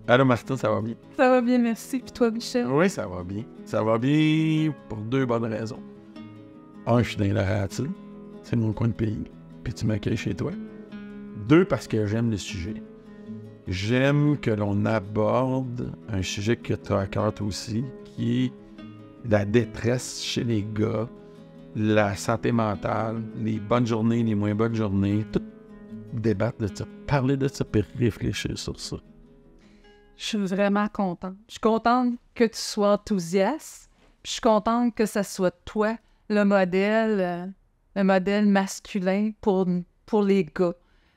Allô, Martin, ça va bien? Ça va bien, merci. Puis toi, Michel? Oui, ça va bien. Ça va bien pour 2 bonnes raisons. Un, je suis dans les Laurentides. C'est mon coin de pays. Puis tu m'accueilles chez toi. 2, parce que j'aime le sujet. J'aime que l'on aborde un sujet que tu as à cœur toi aussi, qui est la détresse chez les gars, la santé mentale, les bonnes journées, les moins bonnes journées, tout débattre de ça, parler de ça, puis réfléchir sur ça. Je suis vraiment contente. Je suis contente que tu sois enthousiaste. Puis je suis contente que ça soit toi, le modèle masculin pour les gars.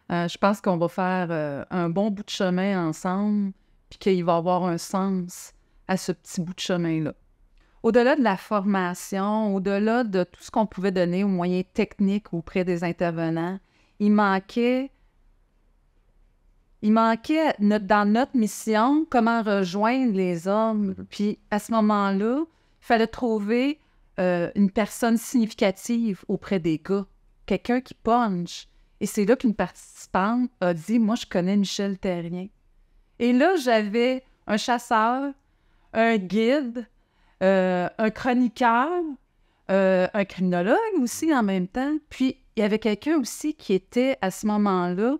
Je pense qu'on va faire un bon bout de chemin ensemble, puis qu'il va y avoir un sens à ce petit bout de chemin-là. Au-delà de la formation, au-delà de tout ce qu'on pouvait donner aux moyens techniques auprès des intervenants, il manquait dans notre mission comment rejoindre les hommes. Puis à ce moment-là, il fallait trouver une personne significative auprès des gars, quelqu'un qui punch. Et c'est là qu'une participante a dit « Moi, je connais Michel Terrien ». Et là, j'avais un chasseur, un guide, un chroniqueur, un criminologue aussi en même temps. Puis, il y avait quelqu'un aussi qui était à ce moment-là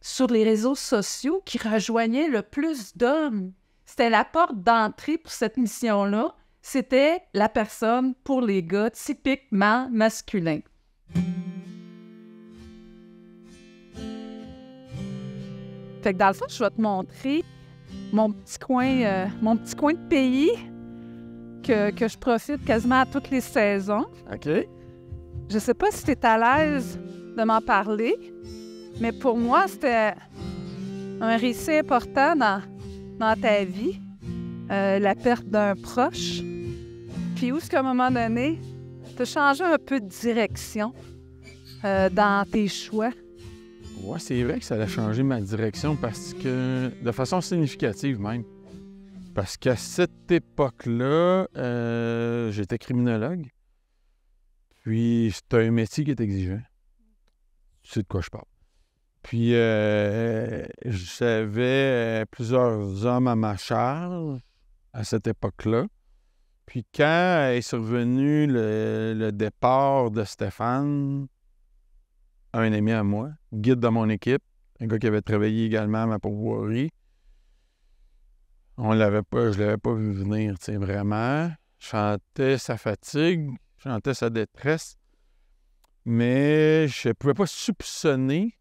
sur les réseaux sociaux qui rejoignait le plus d'hommes. C'était la porte d'entrée pour cette mission-là. C'était la personne pour les gars typiquement masculins. Fait que dans le fond, je vais te montrer mon petit coin de pays que je profite quasiment à toutes les saisons. OK. Je sais pas si tu es à l'aise de m'en parler, mais pour moi, c'était un récit important dans ta vie, la perte d'un proche. Puis où est-ce qu'à un moment donné, tu as changé un peu de direction dans tes choix. Ouais, c'est vrai que ça a changé ma direction parce que, de façon significative même, parce qu'à cette époque-là, j'étais criminologue, puis c'était un métier qui est exigeant. Tu sais de quoi je parle. Puis j'avais plusieurs hommes à ma charge à cette époque-là. Puis quand est survenu le départ de Stéphane, un ami à moi, guide de mon équipe, un gars qui avait travaillé également à ma pourvoirie. Je l'avais pas vu venir, tu sais, vraiment. Je sentais sa fatigue, je sentais sa détresse, mais je ne pouvais pas soupçonner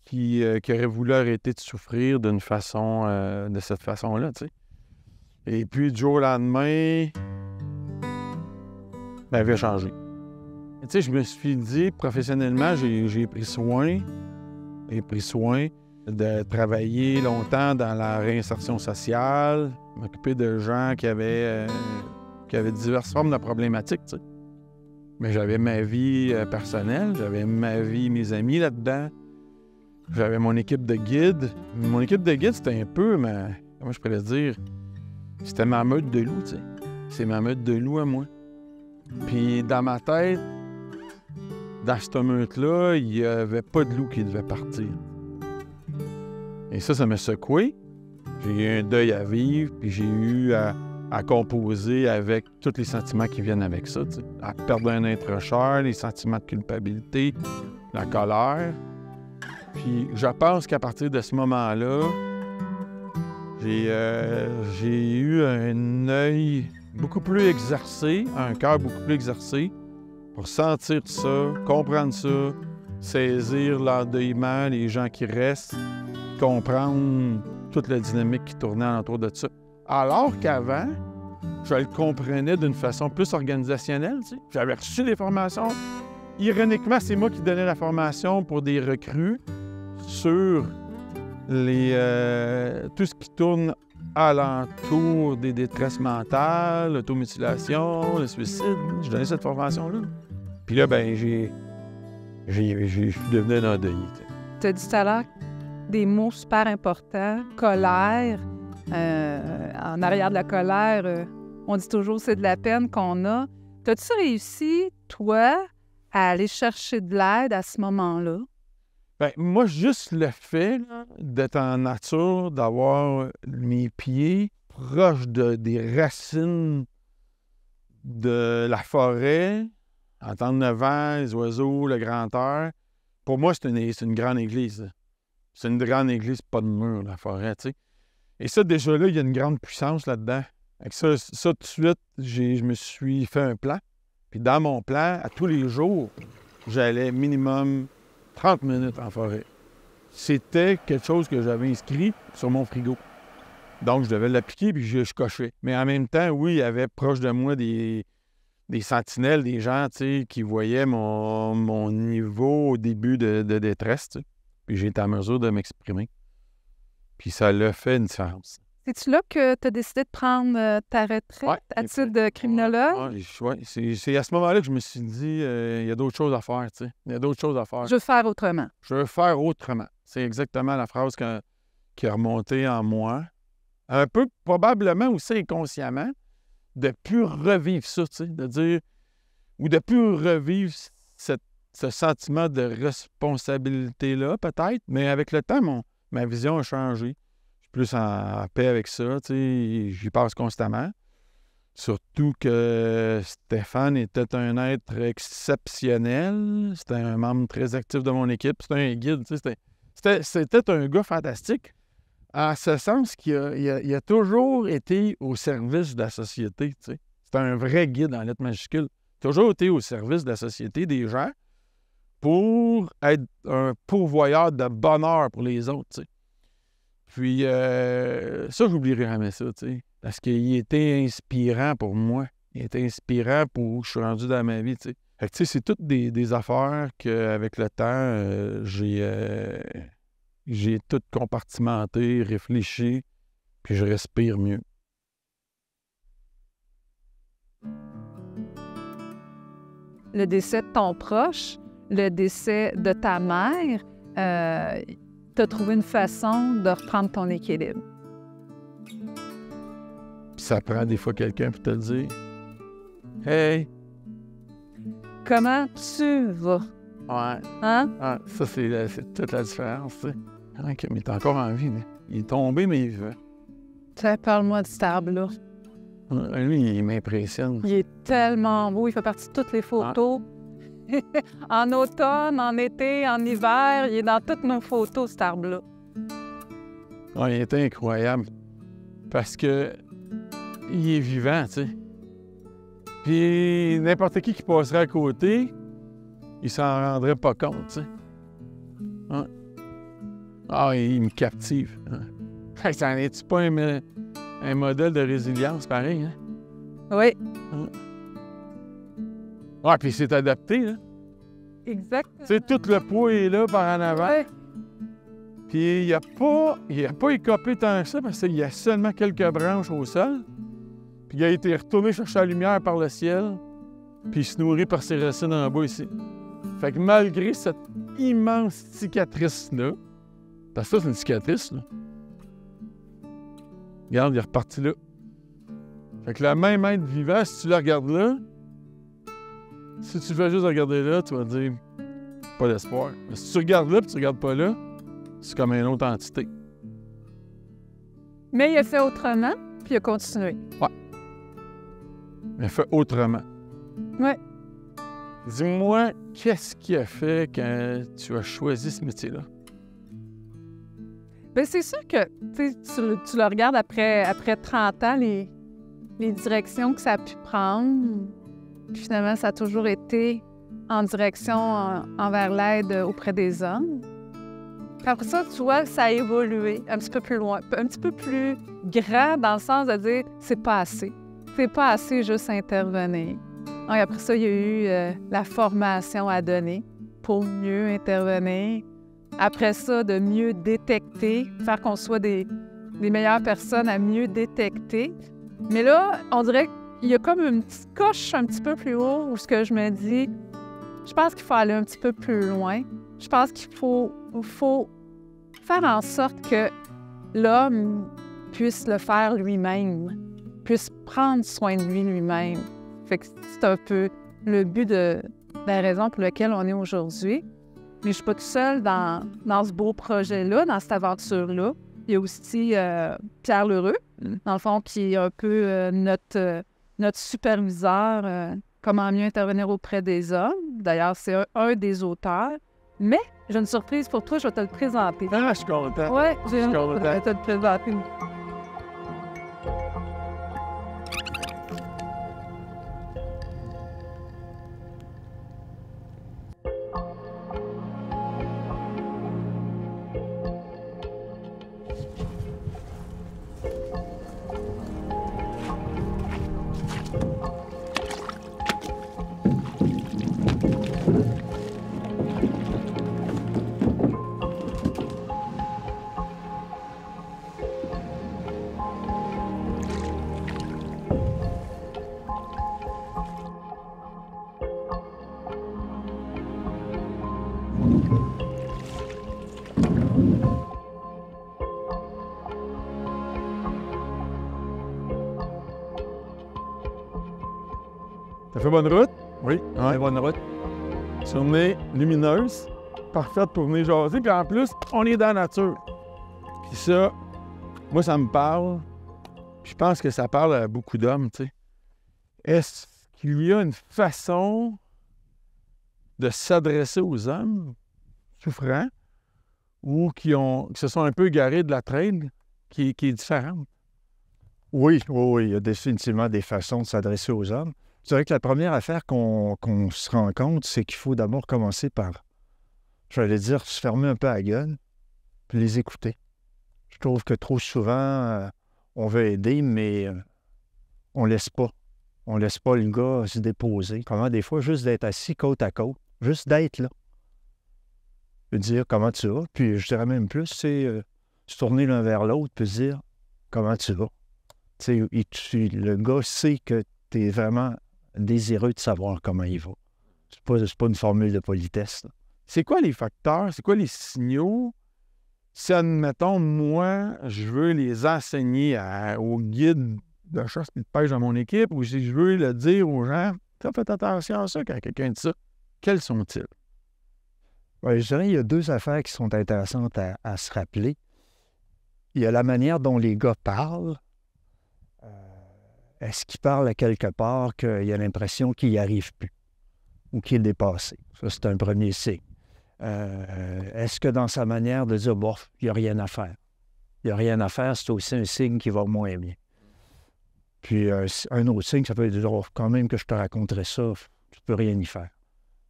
qu'il aurait voulu arrêter de souffrir de cette façon-là, tu sais. Et puis, du jour au lendemain, ma vie a changé. Tu sais, je me suis dit, professionnellement, j'ai pris soin de travailler longtemps dans la réinsertion sociale, m'occuper de gens qui avaient diverses formes de problématiques, tu sais. Mais j'avais ma vie personnelle, j'avais ma vie, mes amis là-dedans. J'avais mon équipe de guide. Mon équipe de guide, c'était un peu comment je pourrais dire? C'était ma meute de loup, tu sais. C'est ma meute de loup à moi. Puis dans ma tête, dans cette meute-là, il n'y avait pas de loup qui devait partir. Et ça m'a secoué. J'ai eu un deuil à vivre, puis j'ai eu à composer avec tous les sentiments qui viennent avec ça. Tu sais. À perdre un être cher, les sentiments de culpabilité, la colère. Puis je pense qu'à partir de ce moment-là, j'ai eu un œil beaucoup plus exercé, un cœur beaucoup plus exercé pour sentir ça, comprendre ça, saisir l'endeuillement, les gens qui restent, comprendre toute la dynamique qui tournait autour de ça. Alors qu'avant, je le comprenais d'une façon plus organisationnelle. Tu sais. J'avais reçu des formations. Ironiquement, c'est moi qui donnais la formation pour des recrues sur tout ce qui tourne alentour des détresses mentales, l'automutilation, le suicide. Je donnais cette formation-là. Puis là, ben, je suis devenu un endeuillé. Tu as dit tout à l'heure des mots super importants, colère. En arrière de la colère, on dit toujours c'est de la peine qu'on a. T'as-tu réussi, toi, à aller chercher de l'aide à ce moment-là? Ben, moi, juste le fait là, d'être en nature, d'avoir mes pieds proches des racines de la forêt, entendre le vent, les oiseaux, le grand air, pour moi, c'est une grande église. Là. C'est une grande église, pas de mur, la forêt, tu sais. Et ça, déjà là, il y a une grande puissance là-dedans. Avec ça, tout de suite, je me suis fait un plan. Puis dans mon plan, à tous les jours, j'allais minimum 30 minutes en forêt. C'était quelque chose que j'avais inscrit sur mon frigo. Donc, je devais l'appliquer, puis je cochais. Mais en même temps, oui, il y avait proche de moi des sentinelles, des gens, tu sais, qui voyaient mon niveau au début de détresse, tu sais. Puis j'ai été en mesure de m'exprimer. Puis ça l'a fait une différence. C'est-tu là que tu as décidé de prendre ta retraite à titre de criminologue? Oui, c'est à ce moment-là que je me suis dit, il y a d'autres choses à faire, tu sais. Il y a d'autres choses à faire. Je veux faire autrement. Je veux faire autrement. C'est exactement la phrase qui est remontée en moi. Un peu, probablement aussi inconsciemment, de plus revivre ça, tu sais, de dire, ou de plus revivre ce sentiment de responsabilité-là, peut-être, mais avec le temps, ma vision a changé. Je suis plus en paix avec ça, tu sais, j'y passe constamment. Surtout que Stéphane était un être exceptionnel, c'était un membre très actif de mon équipe, c'était un guide, tu sais, c'était un gars fantastique. En ce sens qu'il a toujours été au service de la société, tu sais. C'est un vrai guide en lettres majuscules. Toujours été au service de la société, des gens, pour être un pourvoyeur de bonheur pour les autres, tu sais. Puis ça, j'oublierai jamais ça, tu sais. Parce qu'il était inspirant pour moi. Il était inspirant pour où je suis rendu dans ma vie, tu sais. Fait que, tu sais, c'est toutes des affaires qu'avec le temps, j'ai tout compartimenté, réfléchi, puis je respire mieux. Le décès de ton proche, le décès de ta mère, tu as trouvé une façon de reprendre ton équilibre. Puis ça prend des fois quelqu'un pour te le dire. « Hey! » Comment tu vas? Ouais. Hein? Ah, ça, c'est toute la différence, tu sais. Mais il est encore en vie, là. Il est tombé, mais il est vivant. Parle-moi de cet arbre-là. Lui, il m'impressionne. Il est tellement beau. Il fait partie de toutes les photos. En automne, en été, en hiver, il est dans toutes nos photos, cet arbre-là. Ah, il est incroyable. Parce que il est vivant, tu sais. Puis n'importe qui passerait à côté, il s'en rendrait pas compte, tu sais. Hein? Ah, il me captive. Hein? Ça n'en est-tu pas un modèle de résilience pareil, hein? Oui. Hein? Ah, puis c'est adapté, là. Exactement. Tu sais, tout le poids est là par en avant. Oui. Puis il a pas écopé tant que ça parce qu'il y a seulement quelques branches au sol. Puis il a été retourné chercher la lumière par le ciel, puis il se nourrit par ses racines en bas ici. Fait que malgré cette immense cicatrice-là, parce que ça, c'est une cicatrice, là. Regarde, il est reparti là. Fait que le même être vivant, si tu le regardes là, si tu veux juste regarder là, tu vas te dire pas d'espoir. Mais si tu regardes là et tu regardes pas là, c'est comme une autre entité. Mais il a fait autrement, puis il a continué. Ouais. Mais fait autrement. Ouais. Dis-moi, qu'est-ce qui a fait quand tu as choisi ce métier-là? Bien, c'est sûr que tu le regardes après 30 ans, les directions que ça a pu prendre. Puis finalement, ça a toujours été en direction envers l'aide auprès des hommes. Puis après ça, tu vois, ça a évolué un petit peu plus loin, un petit peu plus grand dans le sens de dire c'est pas assez. C'est pas assez juste intervenir. Et après ça, il y a eu la formation à donner pour mieux intervenir. Après ça, de mieux détecter, faire qu'on soit des meilleures personnes à mieux détecter. Mais là, on dirait qu'il y a comme une petite coche un petit peu plus haut où ce que je me dis, je pense qu'il faut aller un petit peu plus loin. Je pense qu'il faut faire en sorte que l'homme puisse le faire lui-même, puisse prendre soin de lui-même. Fait que c'est un peu le but de la raison pour laquelle on est aujourd'hui. Mais je suis pas toute seule dans ce beau projet-là, dans cette aventure-là. Il y a aussi Pierre Lheureux, dans le fond, qui est un peu notre superviseur, comment mieux intervenir auprès des hommes. D'ailleurs, c'est un des auteurs. Mais j'ai une surprise pour toi, je vais te le présenter. Ah, je suis content. Oui, je vais content. te le présenter. T'as fait bonne route? Oui, Ouais. bonne route. Journée lumineuse, parfaite pour venir jaser. Puis en plus, on est dans la nature. Puis ça, moi, ça me parle. Puis je pense que ça parle à beaucoup d'hommes, tu sais. Est-ce qu'il y a une façon de s'adresser aux hommes souffrants ou qui se sont un peu égarés de la traîne qui est différente? Oui, il y a définitivement des façons de s'adresser aux hommes. Je dirais que la première affaire qu'on se rend compte, c'est qu'il faut d'abord commencer par, j'allais dire, se fermer un peu la gueule, puis les écouter. Je trouve que trop souvent, on veut aider, mais on laisse pas. On laisse pas le gars se déposer. Comment des fois, juste d'être assis côte à côte, juste d'être là. Puis dire comment tu vas. Puis je dirais même plus, c'est se tourner l'un vers l'autre, puis se dire comment tu vas. Tu sais, le gars sait que tu es vraiment désireux de savoir comment il va. C'est pas une formule de politesse, là. C'est quoi les facteurs? C'est quoi les signaux? Si, admettons, moi, je veux les enseigner aux guides de chasse et de pêche de mon équipe, ou si je veux le dire aux gens, faites attention à ça quand quelqu'un dit ça. Quels sont-ils? Ouais, je dirais qu'il y a deux affaires qui sont intéressantes à se rappeler. Il y a la manière dont les gars parlent. Est-ce qu'il parle à quelque part qu'il a l'impression qu'il n'y arrive plus ou qu'il est dépassé? Ça, c'est un premier signe. Est-ce que dans sa manière de dire, bof, il n'y a rien à faire? Il n'y a rien à faire, c'est aussi un signe qui va moins bien. Puis un autre signe, ça peut être, oh, quand même que je te raconterai ça, tu ne peux rien y faire.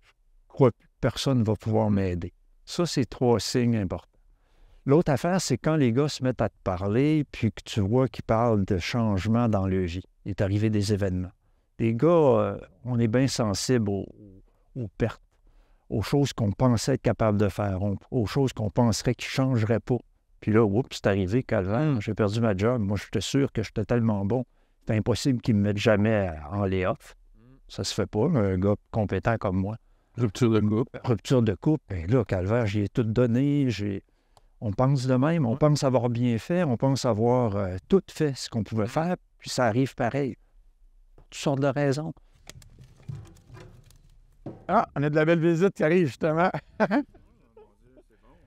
Je crois que personne ne va pouvoir m'aider. Ça, c'est trois signes importants. L'autre affaire, c'est quand les gars se mettent à te parler, puis que tu vois qu'ils parlent de changements dans leur vie. Il est arrivé des événements. Les gars, on est bien sensibles aux pertes, aux choses qu'on pensait être capable de faire, aux choses qu'on penserait qu'ils ne changeraient pas. Puis là, oups, c'est arrivé, calvaire, j'ai perdu ma job. Moi, j'étais sûr que j'étais tellement bon. C'est impossible qu'ils me mettent jamais en lay-off. Ça se fait pas, un gars compétent comme moi. Rupture de couple. Rupture de couple. Bien là, calvaire, j'y ai tout donné, on pense de même, on pense avoir bien fait, on pense avoir tout fait ce qu'on pouvait faire, puis ça arrive pareil. Toutes sortes de raisons. Ah, on a de la belle visite qui arrive, justement.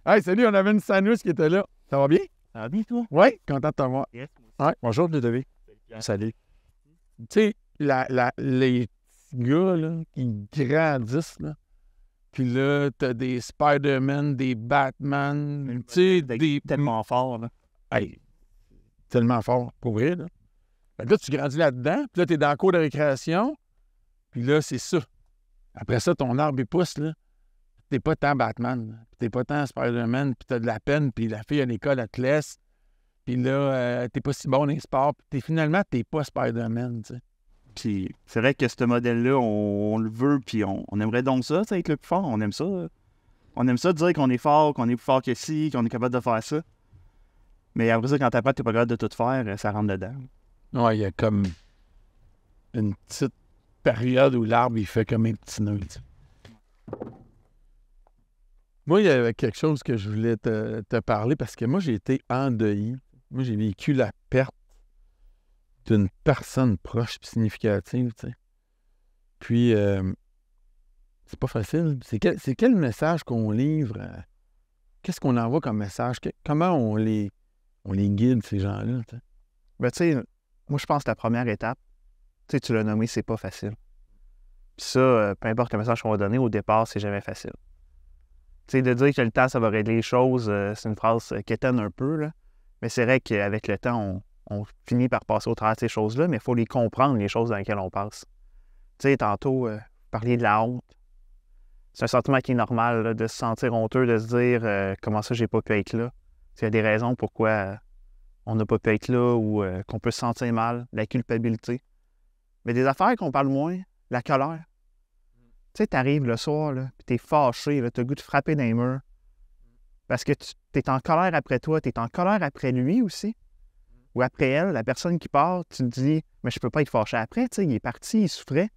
Hey, salut, on avait une Sanus qui était là. Ça va bien? Ça va bien, toi? Oui, content de te voir. Yes. Ouais. Bonjour, Ludovic. Salut. Tu sais, les petits gars là, qui grandissent, là, puis là, t'as des Spider-Man, des Batman, tu sais, des... Tellement fort, là. Hey, tellement fort, pour vrai, là. Fait que là, tu grandis là-dedans, puis là, t'es dans le cours de récréation, puis là, c'est ça. Après ça, ton arbre, il pousse, là. T'es pas tant Batman, là. T'es pas tant Spider-Man, puis t'as de la peine, puis la fille à l'école, elle te laisse, puis là, t'es pas si bon dans les sports, puis finalement, t'es pas Spider-Man, tu sais. Puis c'est vrai que ce modèle-là, on le veut, puis on aimerait donc ça, tu sais, être le plus fort. On aime ça. On aime ça dire qu'on est fort, qu'on est plus fort que ci, qu'on est capable de faire ça. Mais après ça, quand t'apprends que t'es pas capable de tout faire, ça rentre dedans. Ouais, il y a comme une petite période où l'arbre, il fait comme un petit nœud, tu sais. Moi, il y avait quelque chose que je voulais te parler parce que moi, j'ai été endeuillé. Moi, j'ai vécu la perte d'une personne proche et significative, tu sais. Puis, C'est pas facile. C'est quel message qu'on livre? Qu'est-ce qu'on envoie comme message? Comment on les guide, ces gens-là? T'sais? Ben, tu sais, moi, je pense que la première étape, tu l'as nommé, c'est pas facile. Puis ça, peu importe le message qu'on va donner, au départ, c'est jamais facile. Tu sais, de dire que le temps, ça va régler les choses, c'est une phrase quétaine un peu, là. Mais c'est vrai qu'avec le temps, on finit par passer au travers de ces choses-là, mais il faut les comprendre, les choses dans lesquelles on passe. Tu sais, tantôt, parler de la honte. C'est un sentiment qui est normal, là, de se sentir honteux, de se dire comment ça, j'ai pas pu être là. Il y a des raisons pourquoi on n'a pas pu être là ou qu'on peut se sentir mal, la culpabilité. Mais des affaires qu'on parle moins, la colère. Tu sais, t'arrives le soir, là, puis t'es fâché, là, t'as le goût de frapper dans les murs. Parce que t'es en colère après toi, t'es en colère après lui aussi. Ou après elle, la personne qui part, tu te dis, mais je peux pas être fâché après, tu sais, il est parti, il souffrait.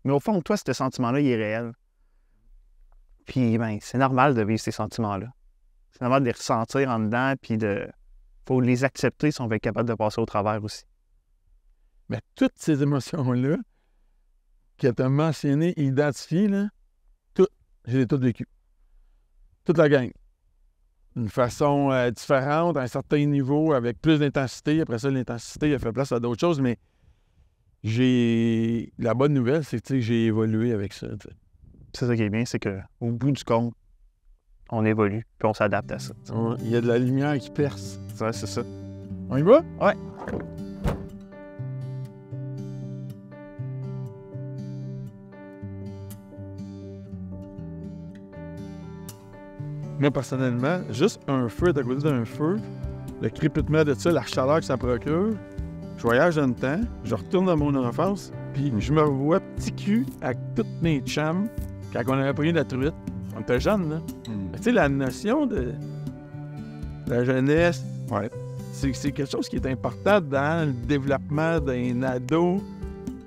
Mais au fond de toi, ce sentiment-là, il est réel. Puis, ben, c'est normal de vivre ces sentiments-là. C'est normal de les ressentir en dedans, puis faut les accepter si on veut être capable de passer au travers aussi. Mais toutes ces émotions-là que tu as mentionnées, identifiées, là, je les ai toutes vécues. Toute la gang. D'une façon différente, à un certain niveau, avec plus d'intensité. Après ça, l'intensité a fait place à d'autres choses, mais la bonne nouvelle, c'est que j'ai évolué avec ça. T'sais. C'est ça qui est bien, c'est qu'au bout du compte, on évolue, puis on s'adapte à ça. Il y a de la lumière qui perce. Ouais, c'est ça. On y va? Ouais. Moi, personnellement, juste un feu à côté d'un feu, le crépitement de ça, la chaleur que ça procure, je voyage dans le temps, je retourne dans mon enfance, puis je me revois petit cul avec toutes mes chums quand on avait pris la truite. On était jeunes, là. Tu sais, la notion de la jeunesse, Ouais. c'est quelque chose qui est important dans le développement d'un ado,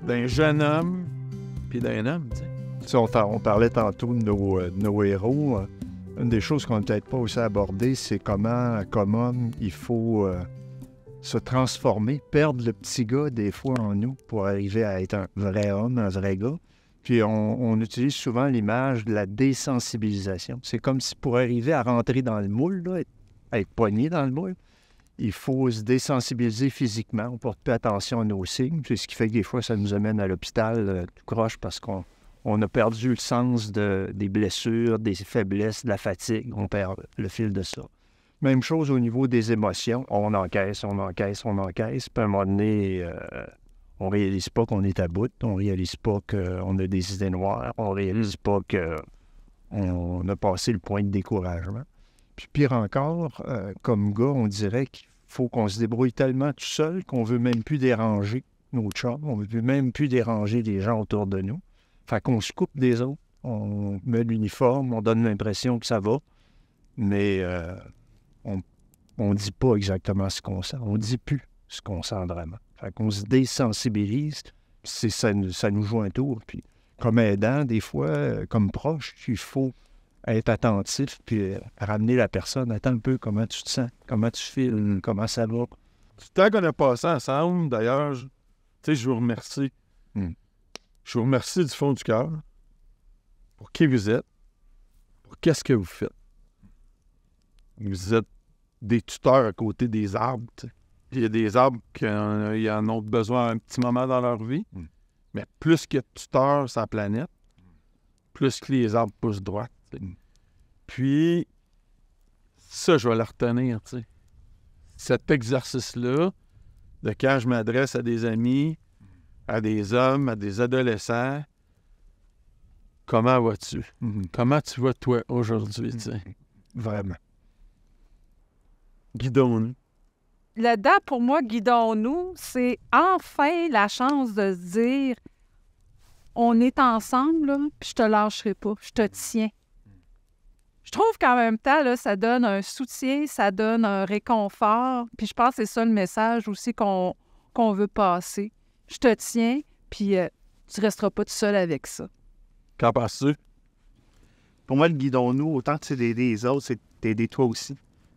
d'un jeune homme, puis d'un homme, tu sais. Tu sais, on parlait tantôt de nos héros. Une des choses qu'on n'a peut-être pas aussi abordées, c'est comment, comme homme, il faut se transformer, perdre le petit gars des fois en nous pour arriver à être un vrai homme, un vrai gars. Puis on utilise souvent l'image de la désensibilisation. C'est comme si pour arriver à rentrer dans le moule, là, être poigné dans le moule, il faut se désensibiliser physiquement. On porte plus attention à nos signes. C'est ce qui fait que des fois, ça nous amène à l'hôpital tout croche parce qu'on a perdu le sens des blessures, des faiblesses, de la fatigue. On perd le fil de ça. Même chose au niveau des émotions. On encaisse. Puis à un moment donné, on réalise pas qu'on est à bout. On réalise pas qu'on a des idées noires. On réalise pas qu'on a passé le point de découragement. Puis pire encore, comme gars, on dirait qu'il faut qu'on se débrouille tellement tout seul qu'on veut même plus déranger nos chums. On veut même plus déranger les gens autour de nous. Fait qu'on se coupe des autres. On met l'uniforme, on donne l'impression que ça va. Mais on dit pas exactement ce qu'on sent. On dit plus ce qu'on sent vraiment. Fait qu'on se désensibilise. Ça nous joue un tour. Puis comme aidant, des fois, comme proche, il faut être attentif puis ramener la personne. Attends un peu, comment tu te sens, comment tu files, comment ça va. Du temps qu'on a passé ensemble, d'ailleurs, je vous remercie. Je vous remercie du fond du cœur pour qui vous êtes, pour qu'est-ce que vous faites. Vous êtes des tuteurs à côté des arbres. T'sais. Il y a des arbres qui en ont besoin un petit moment dans leur vie, mais plus qu'il y a de tuteurs sur la planète, plus que les arbres poussent droit. Puis, ça, je vais le retenir. T'sais. Cet exercice-là, de quand je m'adresse à des amis, à des hommes, à des adolescents, comment vas-tu? Comment tu vas, toi, aujourd'hui? Vraiment. Guidons-nous. Là-dedans, pour moi, guidons-nous, c'est enfin la chance de se dire on est ensemble, là, puis je te lâcherai pas, je te tiens. Je trouve qu'en même temps, là, ça donne un soutien, ça donne un réconfort, puis je pense que c'est ça le message aussi qu'on veut passer. Je te tiens, puis tu resteras pas tout seul avec ça. Qu'en penses-tu? Pour moi, le guidons-nous, autant que c'est d'aider les autres, c'est d'aider toi aussi.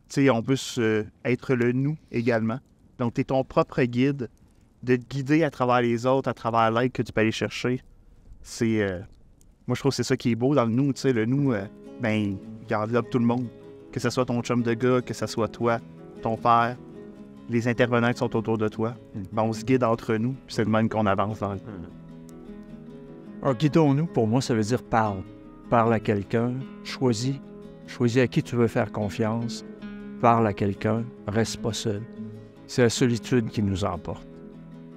Tu sais, on peut être le nous également. Donc, tu es ton propre guide, de te guider à travers les autres, à travers l'aide que tu peux aller chercher. C'est Moi, je trouve que c'est ça qui est beau dans le nous. Tu sais, le nous, il enveloppe tout le monde. Que ce soit ton chum de gars, que ce soit toi, ton père, les intervenants qui sont autour de toi. On se guide entre nous, puis c'est le même qu'on avance dans le... Alors, guidons-nous, pour moi, ça veut dire parle. Parle à quelqu'un, choisis à qui tu veux faire confiance, parle à quelqu'un, reste pas seul. C'est la solitude qui nous emporte.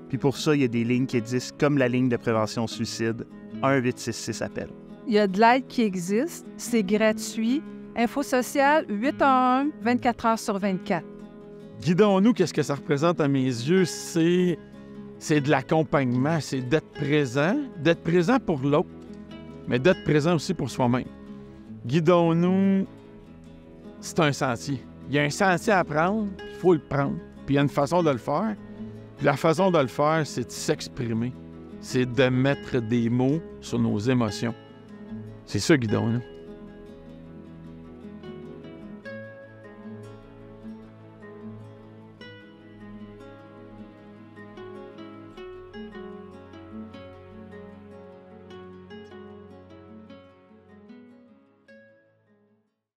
Puis pour ça, il y a des lignes qui existent, comme la ligne de prévention suicide, 1-866 appel. Il y a de l'aide qui existe, c'est gratuit. Info sociale 811, 24 heures sur 24. Guidons-nous, qu'est-ce que ça représente à mes yeux? C'est de l'accompagnement, c'est d'être présent pour l'autre, mais d'être présent aussi pour soi-même. Guidons-nous, c'est un sentier. Il y a un sentier à prendre, il faut le prendre, puis il y a une façon de le faire. Puis la façon de le faire, c'est de s'exprimer, c'est de mettre des mots sur nos émotions. C'est ça, guidons-nous.